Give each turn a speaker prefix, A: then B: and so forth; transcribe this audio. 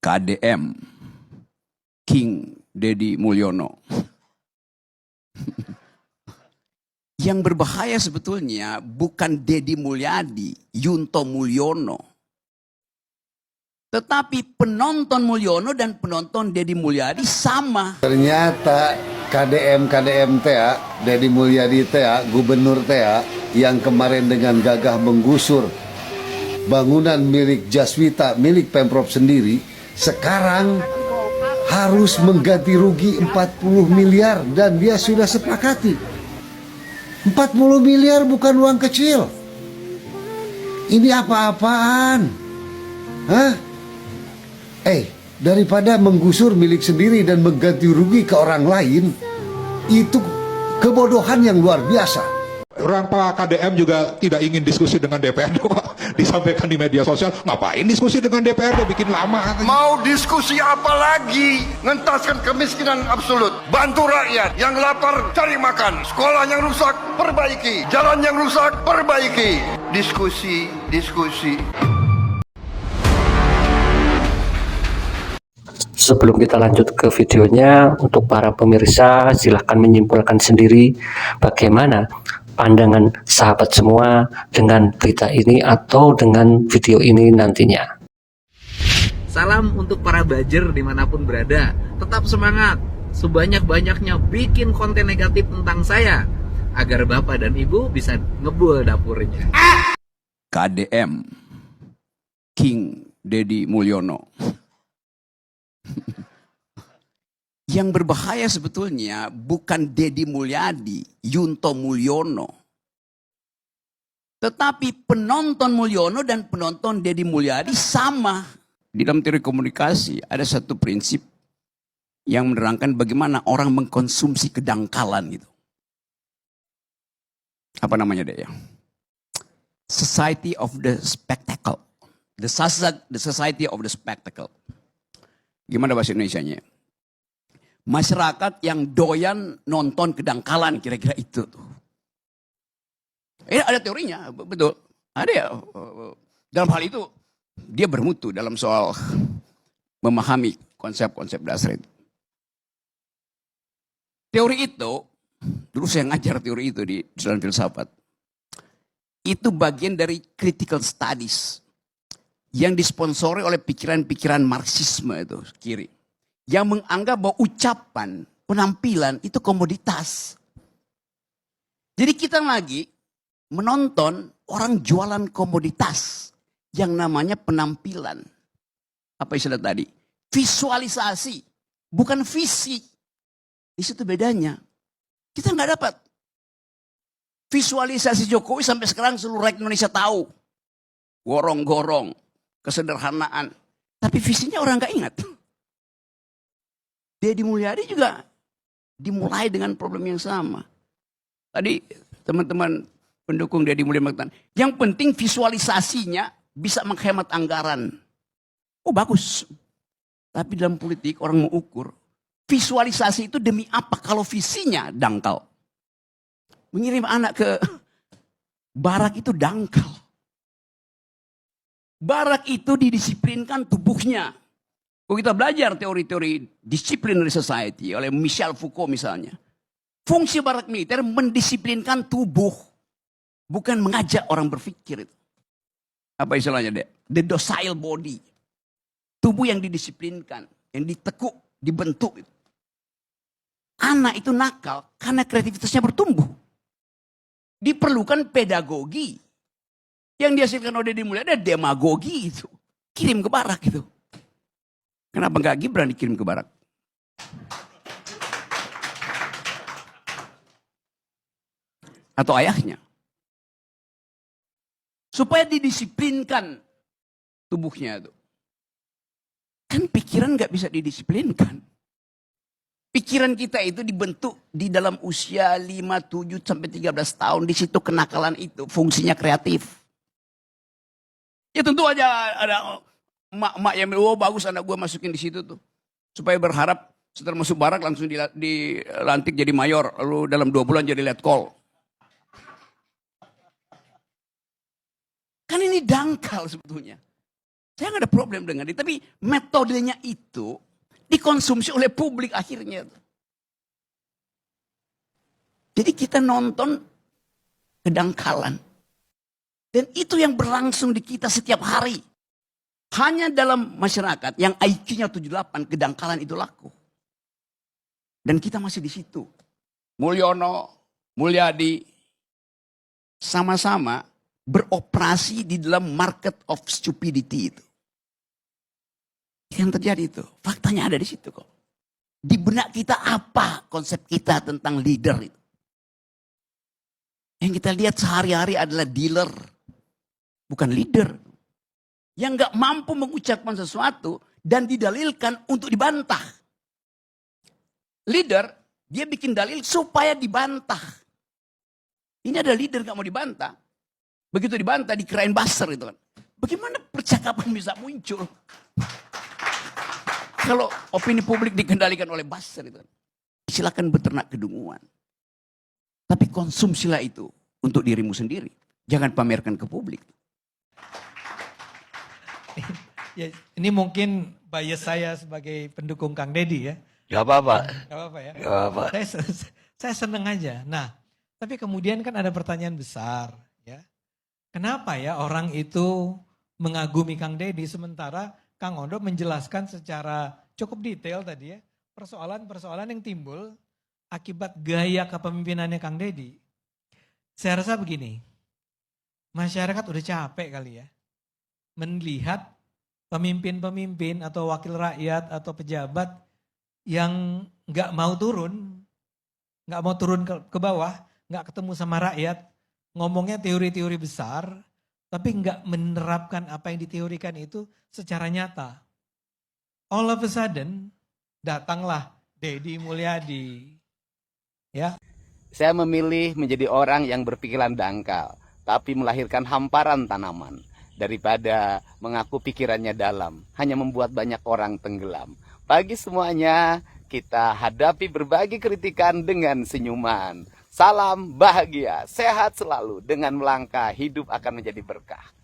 A: KDM, King Deddy Mulyono. Yang berbahaya sebetulnya bukan Deddy Mulyadi, Yunto Mulyono. Tetapi penonton Mulyono dan penonton Deddy Mulyadi sama.
B: Ternyata KDM TA, Deddy Mulyadi TA, Gubernur TA, yang kemarin dengan gagah menggusur bangunan milik Jaswita, milik Pemprov sendiri, sekarang harus mengganti rugi 40 miliar dan dia sudah sepakati. 40 miliar bukan uang kecil. Ini apa-apaan? Hah? Daripada menggusur milik sendiri dan mengganti rugi ke orang lain, itu kebodohan yang luar biasa.
C: Orang Pak KDM juga tidak ingin diskusi dengan DPRD, Pak. Disampaikan di media sosial, ngapain diskusi dengan DPRD, bikin lama.
D: Mau diskusi apa lagi? Ngentaskan kemiskinan absolut. Bantu rakyat yang lapar cari makan. Sekolah yang rusak perbaiki. Jalan yang rusak perbaiki. Diskusi.
E: Sebelum kita lanjut ke videonya, untuk para pemirsa silahkan menyimpulkan sendiri bagaimana pandangan sahabat semua dengan berita ini atau dengan video ini nantinya.
F: Salam untuk para bajer dimanapun berada. Tetap semangat, sebanyak-banyaknya bikin konten negatif tentang saya, agar bapak dan ibu bisa ngebul dapurnya.
A: KDM, King Deddy Mulyono. Yang berbahaya sebetulnya bukan Deddy Mulyadi, Yunto Mulyono. Tetapi penonton Mulyono dan penonton Deddy Mulyadi sama. Di dalam teori komunikasi ada satu prinsip yang menerangkan bagaimana orang mengkonsumsi kedangkalan gitu. Apa namanya deh ya? Society of the Spectacle. The Society of the Spectacle. Gimana bahasa Indonesianya? Masyarakat yang doyan nonton kedangkalan, kira-kira itu tuh. Ada teorinya, betul. Ada ya. Dalam hal itu, dia bermutu dalam soal memahami konsep-konsep dasar itu. Teori itu, dulu saya ngajar teori itu di jurusan filsafat. Itu bagian dari critical studies yang disponsori oleh pikiran-pikiran Marxisme itu, kiri. Yang menganggap bahwa ucapan, penampilan itu komoditas. Jadi kita lagi menonton orang jualan komoditas yang namanya penampilan. Apa istilah tadi? Visualisasi, bukan visi. Di situ bedanya. Kita nggak dapat. Visualisasi Jokowi sampai sekarang seluruh rakyat Indonesia tahu. Gorong-gorong, kesederhanaan. Tapi visinya orang nggak ingat. Deddy Mulyadi juga dimulai dengan problem yang sama. Tadi teman-teman pendukung Deddy Mulyadi mengatakan, yang penting visualisasinya bisa menghemat anggaran. Oh bagus. Tapi dalam politik orang mau ukur. Visualisasi itu demi apa kalau visinya dangkal. Mengirim anak ke barak itu dangkal. Barak itu didisiplinkan tubuhnya. Kalau kita belajar teori-teori disciplinary society oleh Michel Foucault misalnya. Fungsi barak militer mendisiplinkan tubuh. Bukan mengajak orang berpikir. Apa istilahnya deh? The docile body. Tubuh yang didisiplinkan. Yang ditekuk, dibentuk. Anak itu nakal karena kreativitasnya bertumbuh. Diperlukan pedagogi. Yang dihasilkan oleh Deddy Mulyadi ada demagogi itu. Kirim ke barak itu. Kenapa enggak Gibran dikirim ke barak? Atau ayahnya. Supaya didisiplinkan tubuhnya itu. Kan pikiran enggak bisa didisiplinkan. Pikiran kita itu dibentuk di dalam usia 5, 7, sampai 13 tahun. Di situ kenakalan itu fungsinya kreatif. Ya tentu aja ada mak yang oh bagus anak gue masukin di situ tuh. Supaya berharap setelah masuk barak langsung dilantik jadi mayor. Lalu dalam 2 bulan jadi letkol. Kan ini dangkal sebetulnya. Saya nggak ada problem dengan itu. Tapi metodenya itu dikonsumsi oleh publik akhirnya. Jadi kita nonton kedangkalan. Dan itu yang berlangsung di kita setiap hari. Hanya dalam masyarakat yang IQ-nya 78, kedangkalan itu laku. Dan kita masih di situ. Mulyono, Mulyadi, sama-sama beroperasi di dalam market of stupidity itu. Yang terjadi itu, faktanya ada di situ kok. Di benak kita apa konsep kita tentang leader itu? Yang kita lihat sehari-hari adalah dealer, bukan leader. Yang nggak mampu mengucapkan sesuatu dan didalilkan untuk dibantah. Leader, dia bikin dalil supaya dibantah. Ini ada leader nggak mau dibantah. Begitu dibantah, dikirain buzzer itu kan. Bagaimana percakapan bisa muncul? Kalau opini publik dikendalikan oleh buzzer itu kan. Silakan beternak kedunguan. Tapi konsumsilah itu untuk dirimu sendiri. Jangan pamerkan ke publik.
G: Ya, ini mungkin bias saya sebagai pendukung Kang Deddy ya.
H: Gak apa-apa.
G: Gak apa-apa ya.
H: Gak apa-apa.
G: Saya seneng aja. Nah, tapi kemudian kan ada pertanyaan besar ya. Kenapa ya orang itu mengagumi Kang Deddy sementara Kang Ondo menjelaskan secara cukup detail tadi ya persoalan-persoalan yang timbul akibat gaya kepemimpinannya Kang Deddy. Saya rasa begini, masyarakat udah capek kali ya melihat pemimpin-pemimpin atau wakil rakyat atau pejabat yang nggak mau turun ke bawah, nggak ketemu sama rakyat, ngomongnya teori-teori besar, tapi nggak menerapkan apa yang diteorikan itu secara nyata. All of a sudden, datanglah Deddy Mulyadi. Ya.
H: Saya memilih menjadi orang yang berpikiran dangkal, tapi melahirkan hamparan tanaman. Daripada mengaku pikirannya dalam, hanya membuat banyak orang tenggelam. Bagi semuanya, kita hadapi berbagai kritikan dengan senyuman. Salam bahagia, sehat selalu, dengan melangkah hidup akan menjadi berkah.